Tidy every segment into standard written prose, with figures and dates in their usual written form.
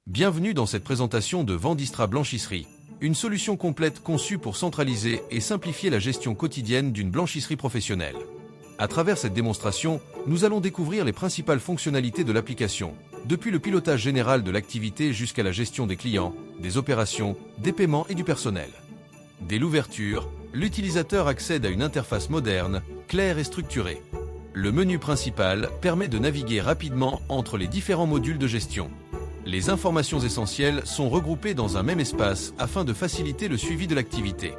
Bienvenue dans cette présentation de Vendistra Blanchisserie, une solution complète conçue pour centraliser et simplifier la gestion quotidienne d'une blanchisserie professionnelle. À travers cette démonstration, nous allons découvrir les principales fonctionnalités de l'application, depuis le pilotage général de l'activité jusqu'à la gestion des clients, des opérations, des paiements et du personnel. Dès l'ouverture, l'utilisateur accède à une interface moderne, claire et structurée. Le menu principal permet de naviguer rapidement entre les différents modules de gestion. Les informations essentielles sont regroupées dans un même espace afin de faciliter le suivi de l'activité.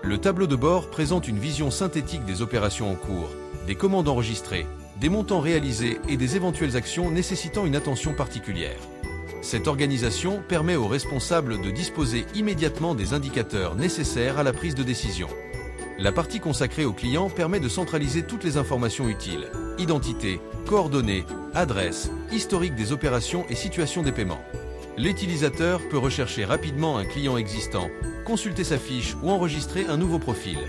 Le tableau de bord présente une vision synthétique des opérations en cours, des commandes enregistrées, des montants réalisés et des éventuelles actions nécessitant une attention particulière. Cette organisation permet aux responsables de disposer immédiatement des indicateurs nécessaires à la prise de décision. La partie consacrée aux clients permet de centraliser toutes les informations utiles: identité, coordonnées, adresse, historique des opérations et situation des paiements. L'utilisateur peut rechercher rapidement un client existant, consulter sa fiche ou enregistrer un nouveau profil.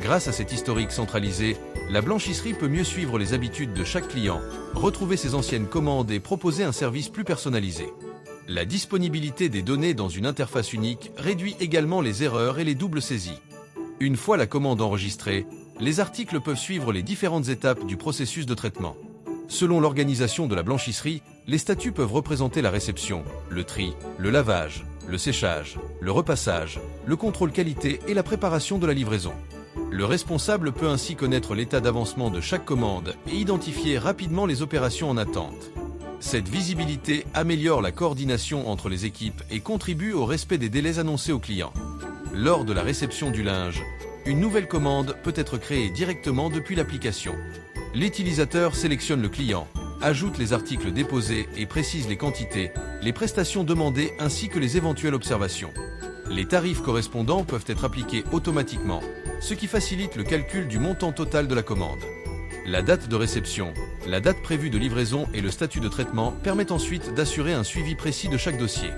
Grâce à cet historique centralisé, la blanchisserie peut mieux suivre les habitudes de chaque client, retrouver ses anciennes commandes et proposer un service plus personnalisé. La disponibilité des données dans une interface unique réduit également les erreurs et les doubles saisies. Une fois la commande enregistrée, les articles peuvent suivre les différentes étapes du processus de traitement. Selon l'organisation de la blanchisserie, les statuts peuvent représenter la réception, le tri, le lavage, le séchage, le repassage, le contrôle qualité et la préparation de la livraison. Le responsable peut ainsi connaître l'état d'avancement de chaque commande et identifier rapidement les opérations en attente. Cette visibilité améliore la coordination entre les équipes et contribue au respect des délais annoncés aux clients. Lors de la réception du linge, une nouvelle commande peut être créée directement depuis l'application. L'utilisateur sélectionne le client, ajoute les articles déposés et précise les quantités, les prestations demandées ainsi que les éventuelles observations. Les tarifs correspondants peuvent être appliqués automatiquement, ce qui facilite le calcul du montant total de la commande. La date de réception, la date prévue de livraison et le statut de traitement permettent ensuite d'assurer un suivi précis de chaque dossier.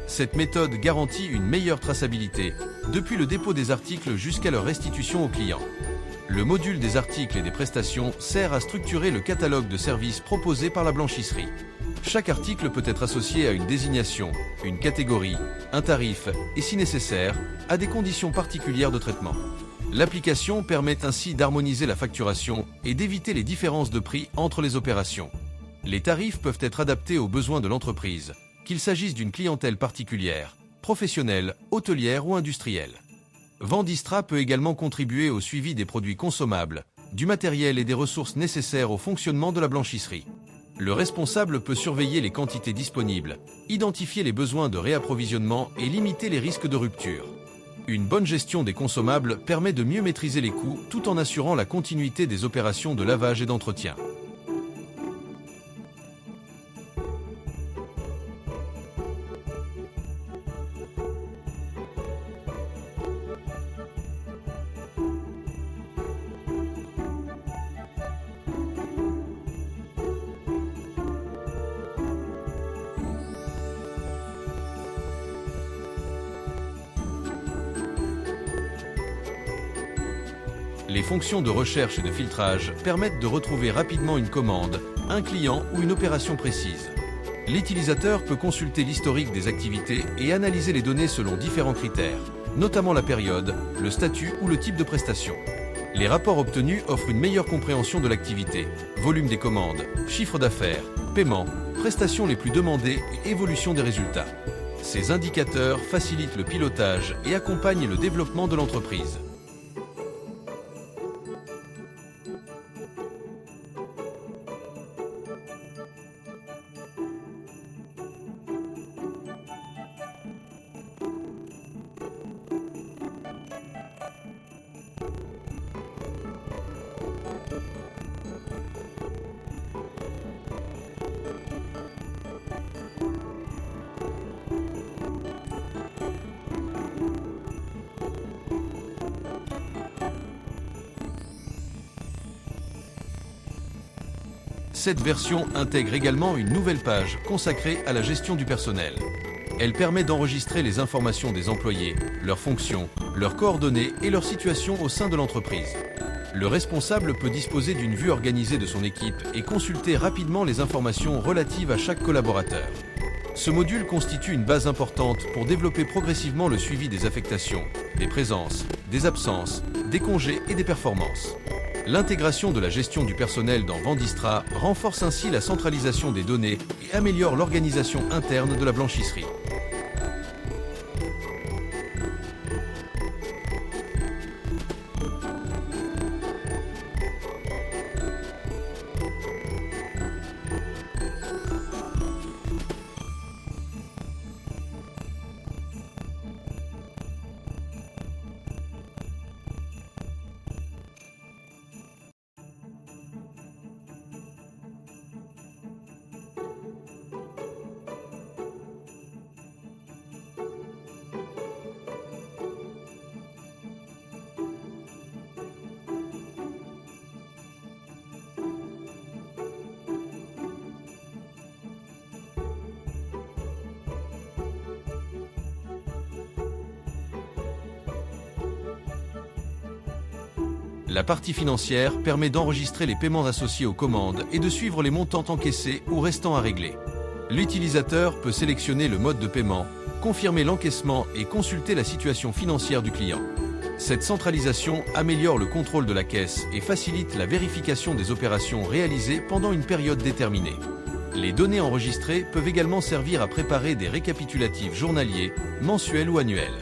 Cette méthode garantit une meilleure traçabilité, depuis le dépôt des articles jusqu'à leur restitution au client. Le module des articles et des prestations sert à structurer le catalogue de services proposé par la blanchisserie. Chaque article peut être associé à une désignation, une catégorie, un tarif et, si nécessaire, à des conditions particulières de traitement. L'application permet ainsi d'harmoniser la facturation et d'éviter les différences de prix entre les opérations. Les tarifs peuvent être adaptés aux besoins de l'entreprise, qu'il s'agisse d'une clientèle particulière, professionnelle, hôtelière ou industrielle. Vendistra peut également contribuer au suivi des produits consommables, du matériel et des ressources nécessaires au fonctionnement de la blanchisserie. Le responsable peut surveiller les quantités disponibles, identifier les besoins de réapprovisionnement et limiter les risques de rupture. Une bonne gestion des consommables permet de mieux maîtriser les coûts tout en assurant la continuité des opérations de lavage et d'entretien. Les fonctions de recherche et de filtrage permettent de retrouver rapidement une commande, un client ou une opération précise. L'utilisateur peut consulter l'historique des activités et analyser les données selon différents critères, notamment la période, le statut ou le type de prestation. Les rapports obtenus offrent une meilleure compréhension de l'activité, volume des commandes, chiffre d'affaires, paiement, prestations les plus demandées et évolution des résultats. Ces indicateurs facilitent le pilotage et accompagnent le développement de l'entreprise. Cette version intègre également une nouvelle page consacrée à la gestion du personnel. Elle permet d'enregistrer les informations des employés, leurs fonctions, leurs coordonnées et leur situation au sein de l'entreprise. Le responsable peut disposer d'une vue organisée de son équipe et consulter rapidement les informations relatives à chaque collaborateur. Ce module constitue une base importante pour développer progressivement le suivi des affectations, des présences, des absences, des congés et des performances. L'intégration de la gestion du personnel dans Vendistra renforce ainsi la centralisation des données et améliore l'organisation interne de la blanchisserie. La partie financière permet d'enregistrer les paiements associés aux commandes et de suivre les montants encaissés ou restants à régler. L'utilisateur peut sélectionner le mode de paiement, confirmer l'encaissement et consulter la situation financière du client. Cette centralisation améliore le contrôle de la caisse et facilite la vérification des opérations réalisées pendant une période déterminée. Les données enregistrées peuvent également servir à préparer des récapitulatifs journaliers, mensuels ou annuels.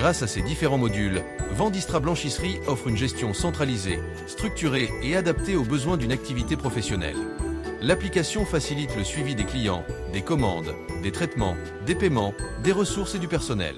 Grâce à ces différents modules, Vendistra Blanchisserie offre une gestion centralisée, structurée et adaptée aux besoins d'une activité professionnelle. L'application facilite le suivi des clients, des commandes, des traitements, des paiements, des ressources et du personnel.